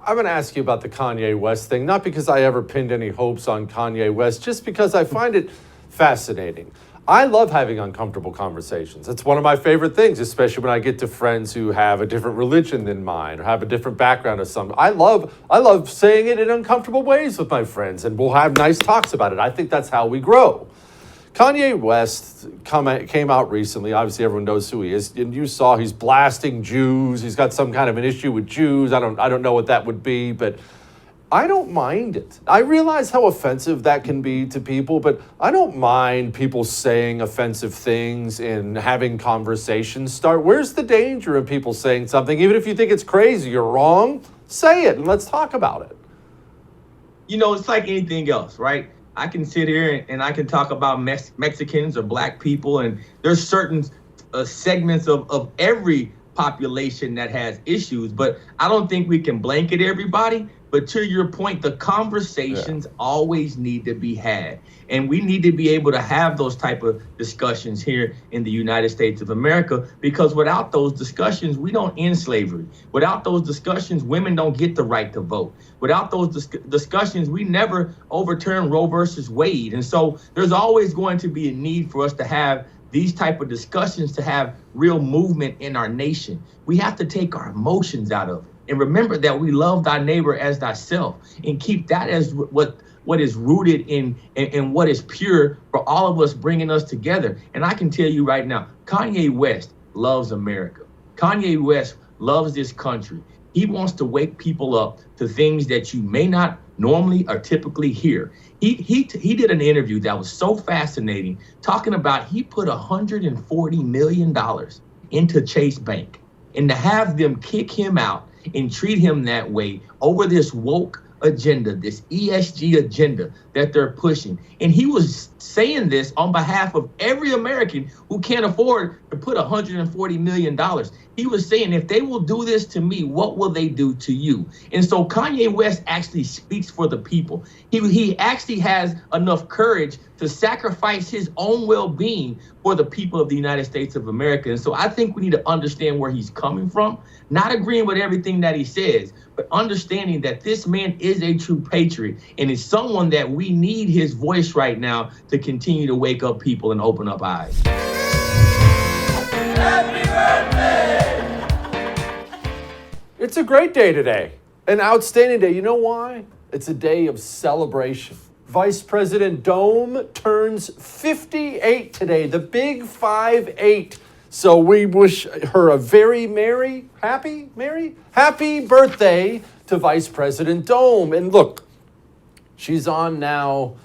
I'm going to ask you about the Kanye West thing, not because I ever pinned any hopes on Kanye West, just because I find it fascinating. I love having uncomfortable conversations. It's one of my favorite things, especially when I get to friends who have a different religion than mine or have a different background or something. I love saying it in uncomfortable ways with my friends, and we'll have nice talks about it. I think that's how we grow. Kanye West came out recently. Obviously, everyone knows who he is, and you saw he's blasting Jews. He's got some kind of an issue with Jews. I don't know what that would be, but I don't mind it. I realize how offensive that can be to people, but I don't mind people saying offensive things and having conversations start. Where's the danger of people saying something, even if you think it's crazy or wrong? Say it and let's talk about it. It's like anything else, right? I can sit here and I can talk about Mexicans or black people, and there's certain segments of every population that has issues, but I don't think we can blanket everybody. But to your point, the conversations always need to be had. And we need to be able to have those type of discussions here in the United States of America, because without those discussions, we don't end slavery. Without those discussions, women don't get the right to vote. Without those discussions, we never overturn Roe versus Wade. And so there's always going to be a need for us to have these type of discussions, to have real movement in our nation. We have to take our emotions out of it and remember that we love thy neighbor as thyself, and keep that as what is rooted in what is pure for all of us, bringing us together. And I can tell you right now, Kanye West loves America. Kanye West loves this country. He wants to wake people up to things that you may not normally or typically hear. He did an interview that was so fascinating, talking about he put $140 million into Chase Bank, and to have them kick him out and treat him that way over this woke agenda, this ESG agenda that they're pushing. And he was saying this on behalf of every American who can't afford to put $140 million. He was saying, if they will do this to me, what will they do to you? And so Kanye West actually speaks for the people. He actually has enough courage to sacrifice his own well-being for the people of the United States of America. And so I think we need to understand where he's coming from, not agreeing with everything that he says, but understanding that this man is a true patriot and is someone that we need his voice right now to continue to wake up people and open up eyes. Happy birthday! It's a great day today, an outstanding day. You know why? It's a day of celebration. Vice President Dome turns 58 today, the big 5-8. So we wish her a very happy birthday to Vice President Dome. And look, she's on now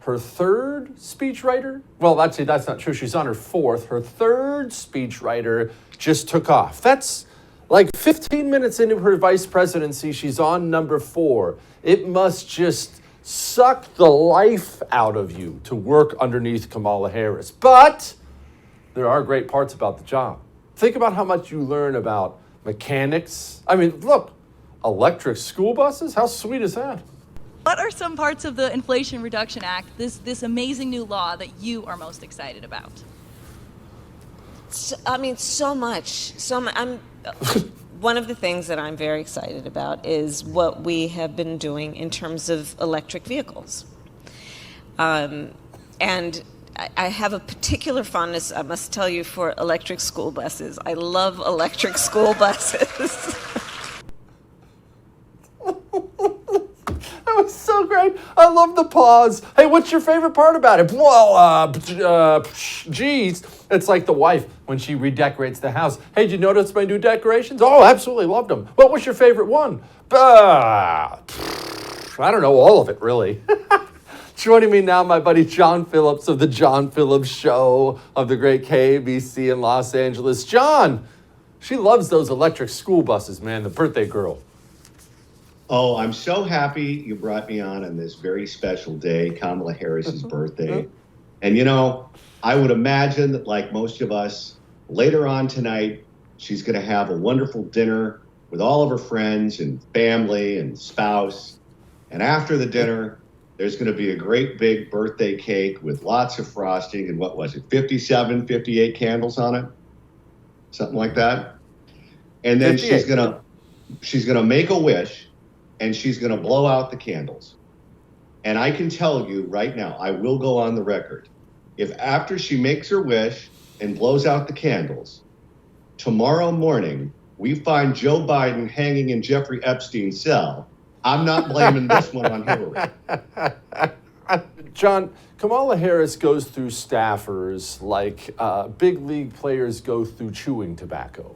her third speechwriter. Well, actually, that's not true. She's on her fourth. Her third speechwriter just took off. That's like 15 minutes into her vice presidency. She's on number 4. It must just suck the life out of you to work underneath Kamala Harris. But there are great parts about the job. Think about how much you learn about mechanics. I mean, look, electric school buses, how sweet is that? What are some parts of the Inflation Reduction Act, this amazing new law, that you are most excited about? So much. One of the things that I'm very excited about is what we have been doing in terms of electric vehicles. And I have a particular fondness, I must tell you, for electric school buses. I love electric school buses. That was so great. I love the pause. Hey, what's your favorite part about it? Well, geez. It's like the wife when she redecorates the house. Hey, did you notice my new decorations? Oh, absolutely loved them. What was your favorite one? I don't know, all of it, really. Joining me now, my buddy John Phillips of The John Phillips Show of the great KABC in Los Angeles. John, she loves those electric school buses, man, the birthday girl. Oh, I'm so happy you brought me on this very special day, Kamala Harris's birthday. And, I would imagine that, like most of us, later on tonight, she's going to have a wonderful dinner with all of her friends and family and spouse. And after the dinner, there's going to be a great big birthday cake with lots of frosting and 57, 58 candles on it? Something like that. And then 58. she's going to make a wish and she's going to blow out the candles. And I can tell you right now, I will go on the record. If after she makes her wish and blows out the candles, tomorrow morning we find Joe Biden hanging in Jeffrey Epstein's cell, I'm not blaming this one on Hillary. John, Kamala Harris goes through staffers like big league players go through chewing tobacco.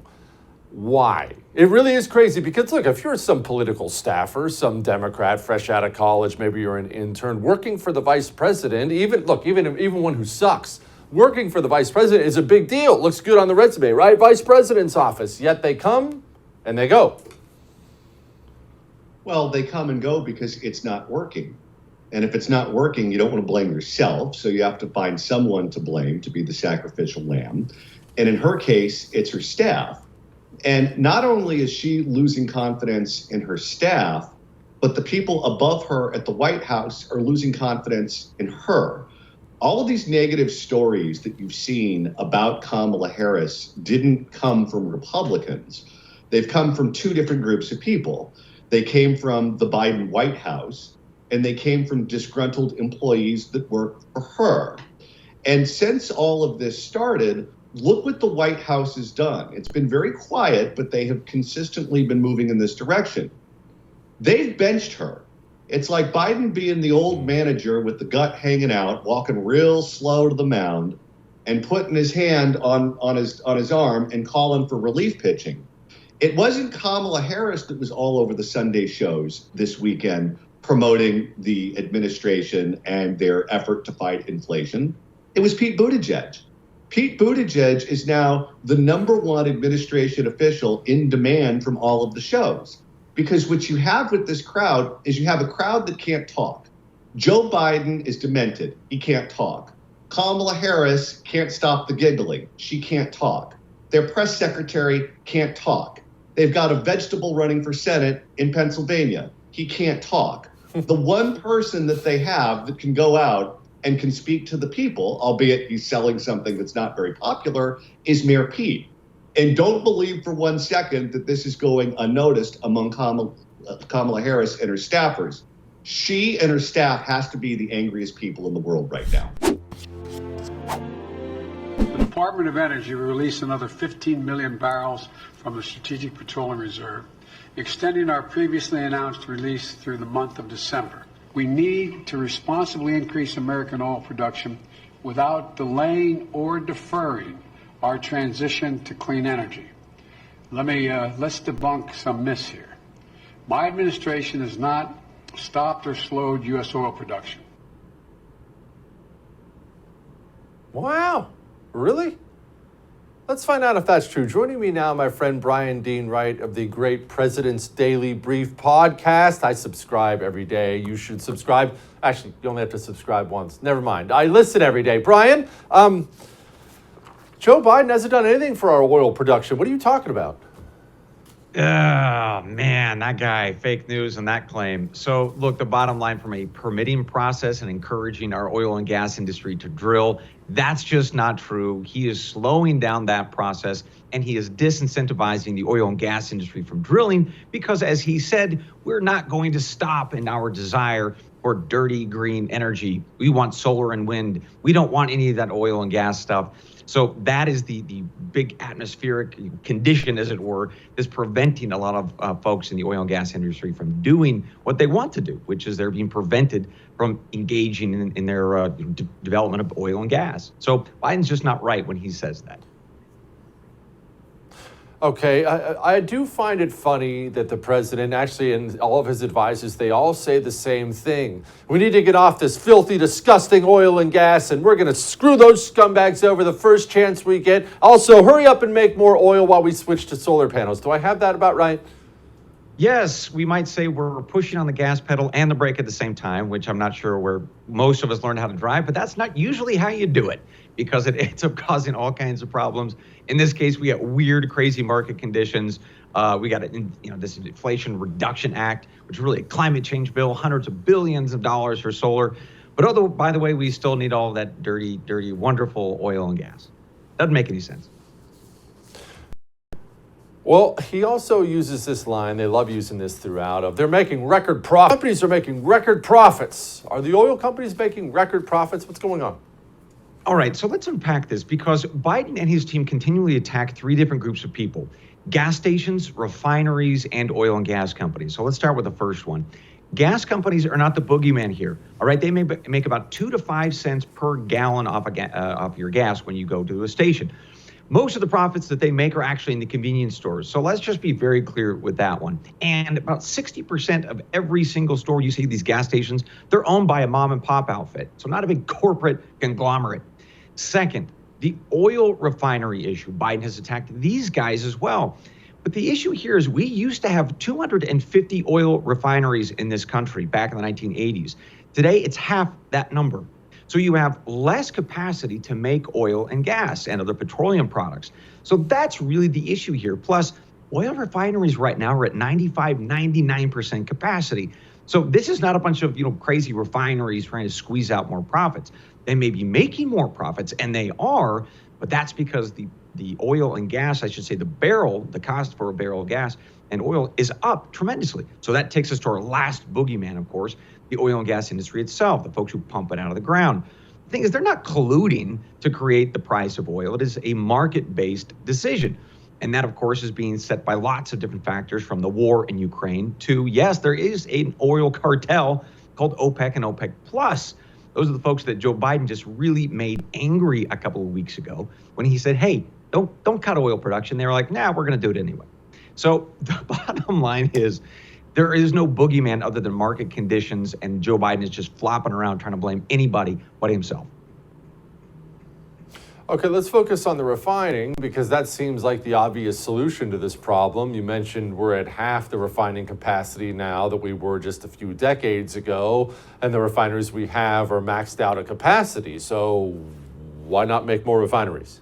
Why? It really is crazy because, look, if you're some political staffer, some Democrat fresh out of college, maybe you're an intern working for the vice president, even one who sucks, working for the vice president is a big deal. It looks good on the resume, right? Vice president's office. Yet they come and they go. Well, they come and go because it's not working. And if it's not working, you don't want to blame yourself. So you have to find someone to blame to be the sacrificial lamb. And in her case, it's her staff. And not only is she losing confidence in her staff, but the people above her at the White House are losing confidence in her. All of these negative stories that you've seen about Kamala Harris didn't come from Republicans. They've come from two different groups of people. They came from the Biden White House, and they came from disgruntled employees that work for her. And since all of this started, look what the White House has done. It's been very quiet, but they have consistently been moving in this direction. They've benched her. It's like Biden being the old manager with the gut hanging out, walking real slow to the mound, and putting his hand on his arm and calling for relief pitching. It wasn't Kamala Harris that was all over the Sunday shows this weekend promoting the administration and their effort to fight inflation. It was Pete Buttigieg. Pete Buttigieg is now the #1 administration official in demand from all of the shows. Because what you have with this crowd is you have a crowd that can't talk. Joe Biden is demented. He can't talk. Kamala Harris can't stop the giggling. She can't talk. Their press secretary can't talk. They've got a vegetable running for Senate in Pennsylvania. He can't talk. The one person that they have that can go out and can speak to the people, albeit he's selling something that's not very popular, is Mayor Pete. And don't believe for 1 second that this is going unnoticed among Kamala Harris and her staffers. She and her staff has to be the angriest people in the world right now. The Department of Energy will release another 15 million barrels from the Strategic Petroleum Reserve, extending our previously announced release through the month of December. We need to responsibly increase American oil production without delaying or deferring our transition to clean energy. Let's debunk some myths here. My administration has not stopped or slowed U.S. oil production. Wow, really? Let's find out if that's true. Joining me now, my friend Brian Dean Wright of the Great President's Daily Brief podcast. I subscribe every day. You should subscribe. Actually, you only have to subscribe once. Never mind. I listen every day. Brian, Joe Biden hasn't done anything for our oil production. What are you talking about? Oh, man, that guy, fake news on that claim. So, look, the bottom line from a permitting process and encouraging our oil and gas industry to drill, that's just not true. He is slowing down that process, and he is disincentivizing the oil and gas industry from drilling because, as he said, we're not going to stop in our desire for dirty green energy. We want solar and wind. We don't want any of that oil and gas stuff. So that is the big atmospheric condition, as it were, that's preventing a lot of folks in the oil and gas industry from doing what they want to do, which is they're being prevented from engaging in their development of oil and gas. So Biden's just not right when he says that. Okay, I do find it funny that the president, actually, and all of his advisors, they all say the same thing. We need to get off this filthy, disgusting oil and gas, and we're going to screw those scumbags over the first chance we get. Also, hurry up and make more oil while we switch to solar panels. Do I have that about right? Yes, we might say we're pushing on the gas pedal and the brake at the same time, which I'm not sure where most of us learned how to drive, but that's not usually how you do it because it ends up causing all kinds of problems. In this case, we got weird, crazy market conditions. We got this Inflation Reduction Act, which is really a climate change bill, hundreds of billions of dollars for solar. But although, by the way, we still need all that dirty, wonderful oil and gas. Doesn't make any sense. Well, he also uses this line, they love using this throughout, of they're making record profits. Companies are making record profits. Are the oil companies making record profits? What's going on? All right, so let's unpack this because Biden and his team continually attack three different groups of people: gas stations, refineries, and oil and gas companies. So let's start with the first one. Gas companies are not the boogeyman here. All right, they make about 2 to 5 cents per gallon off your gas when you go to a station. Most of the profits that they make are actually in the convenience stores. So let's just be very clear with that one. And about 60% of every single store you see these gas stations, they're owned by a mom and pop outfit. So not a big corporate conglomerate. Second, the oil refinery issue. Biden has attacked these guys as well. But the issue here is we used to have 250 oil refineries in this country back in the 1980s. Today, it's half that number. So you have less capacity to make oil and gas and other petroleum products. So that's really the issue here. Plus, oil refineries right now are at 95, 99% capacity. So this is not a bunch of crazy refineries trying to squeeze out more profits. They may be making more profits, and they are, but that's because the oil and gas, I should say, the cost for a barrel of gas and oil is up tremendously. So that takes us to our last boogeyman, of course, the oil and gas industry itself, the folks who pump it out of the ground. The thing is, they're not colluding to create the price of oil. It is a market-based decision. And that, of course, is being set by lots of different factors, from the war in Ukraine to, yes, there is an oil cartel called OPEC and OPEC Plus. Those are the folks that Joe Biden just really made angry a couple of weeks ago when he said, hey, don't cut oil production. They were like, nah, we're going to do it anyway. So the bottom line is there is no boogeyman other than market conditions, and Joe Biden is just flopping around trying to blame anybody but himself. Okay, let's focus on the refining, because that seems like the obvious solution to this problem. You mentioned we're at half the refining capacity now that we were just a few decades ago, and the refineries we have are maxed out at capacity. So why not make more refineries?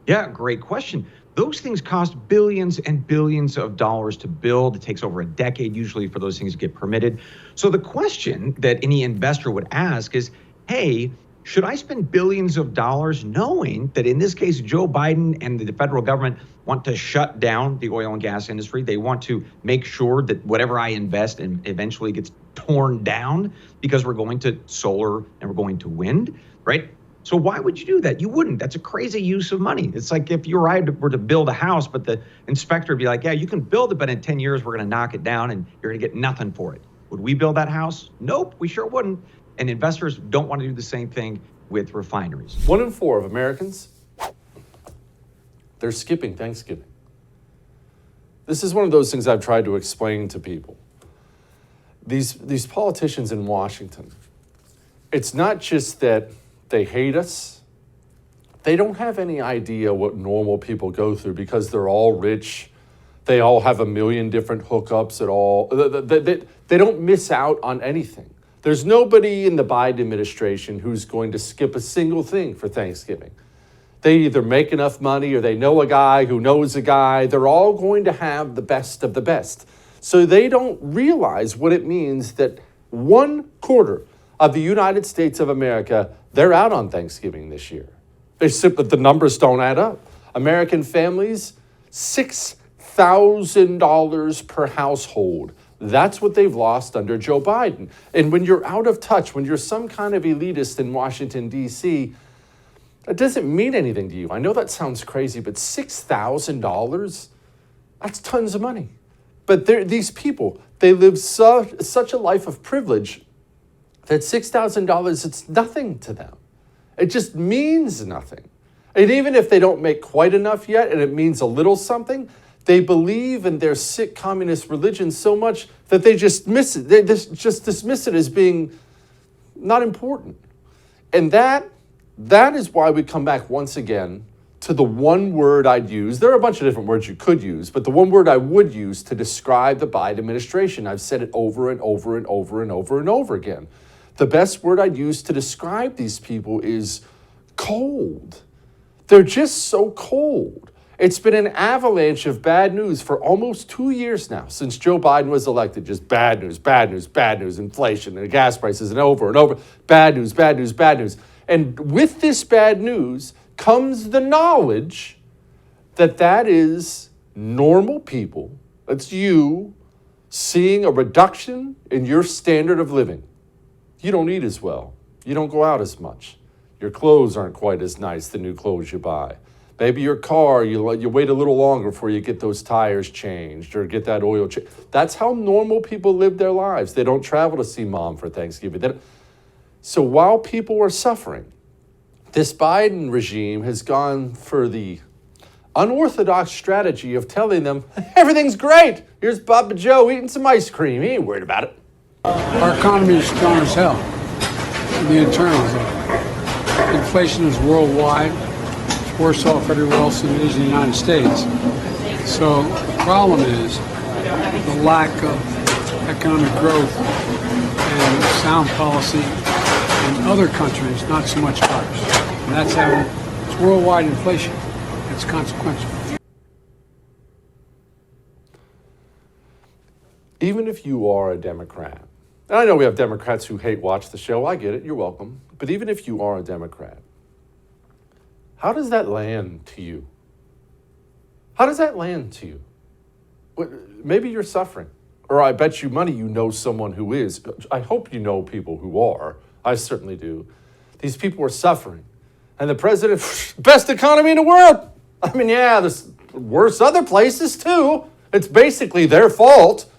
Yeah, great question. Those things cost billions and billions of dollars to build. It takes over a decade usually for those things to get permitted. So the question that any investor would ask is, hey, should I spend billions of dollars knowing that in this case, Joe Biden and the federal government want to shut down the oil and gas industry? They want to make sure that whatever I invest in eventually gets torn down because we're going to solar and we're going to wind, right? So why would you do that? You wouldn't. That's a crazy use of money. It's like if you or I were to build a house, but the inspector would be like, yeah, you can build it, but in 10 years, we're going to knock it down and you're going to get nothing for it. Would we build that house? Nope, we sure wouldn't. And investors don't want to do the same thing with refineries. 1 in 4 of Americans, they're skipping Thanksgiving. This is one of those things I've tried to explain to people. These politicians in Washington, it's not just that they hate us. They don't have any idea what normal people go through because they're all rich. They all have a million different hookups at all. They don't miss out on anything. There's nobody in the Biden administration who's going to skip a single thing for Thanksgiving. They either make enough money or they know a guy who knows a guy. They're all going to have the best of the best. So they don't realize what it means that 1/4 of the United States of America, they're out on Thanksgiving this year. The numbers don't add up. American families, $6,000 per household. That's what they've lost under Joe Biden. And when you're out of touch, when you're some kind of elitist in Washington, D.C., that doesn't mean anything to you. I know that sounds crazy, but $6,000, that's tons of money. But these people, they live such a life of privilege that $6,000, it's nothing to them. It just means nothing. And even if they don't make quite enough yet, and it means a little something, they believe in their sick communist religion so much that they just miss it. They just dismiss it as being not important. And that is why we come back once again to the one word I'd use. There are a bunch of different words you could use, but the one word I would use to describe the Biden administration, I've said it over and over and over and over and over again. The best word I'd use to describe these people is cold. They're just so cold. It's been an avalanche of bad news for almost 2 years now since Joe Biden was elected. Just bad news, bad news, bad news, inflation and gas prices and over and over. Bad news, bad news, bad news. And with this bad news comes the knowledge that is normal people, that's you, seeing a reduction in your standard of living. You don't eat as well. You don't go out as much. Your clothes aren't quite as nice, the new clothes you buy. Maybe your car, you wait a little longer before you get those tires changed or get that oil changed. That's how normal people live their lives. They don't travel to see mom for Thanksgiving. So while people are suffering, this Biden regime has gone for the unorthodox strategy of telling them, everything's great. Here's Papa Joe eating some ice cream. He ain't worried about it. Our economy is strong as hell. The internals of it. Inflation is worldwide. It's worse off everywhere else than it is in the United States. So the problem is the lack of economic growth and sound policy in other countries, not so much ours. And that's how it's worldwide inflation. It's consequential. Even if you are a Democrat, and I know we have Democrats who hate watch the show, I get it, you're welcome. But even if you are a Democrat, how does that land to you? How does that land to you? Maybe you're suffering, or I bet you money you know someone who is. I hope you know people who are. I certainly do. These people are suffering. And the president, best economy in the world. I mean, yeah, there's worse other places too. It's basically their fault.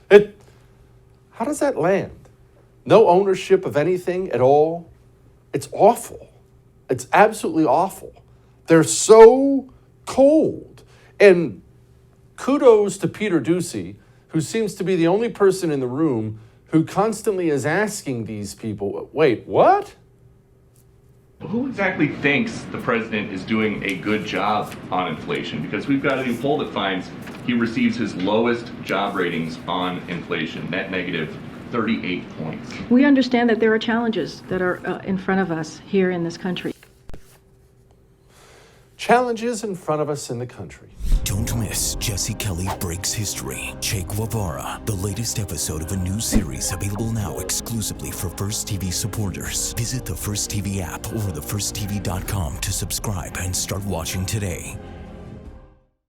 How does that land? No ownership of anything at all. It's awful. It's absolutely awful. They're so cold. And kudos to Peter Doocy, who seems to be the only person in the room who constantly is asking these people, wait, what? Who exactly thinks the president is doing a good job on inflation? Because we've got a new poll that finds he receives his lowest job ratings on inflation, net negative 38 points. We understand that there are challenges that are in front of us here in this country. Challenges in front of us in the country. Don't miss Jesse Kelly Breaks History, Che Guevara, the latest episode of a new series available now exclusively for First TV supporters. Visit the First TV app or thefirsttv.com to subscribe and start watching today.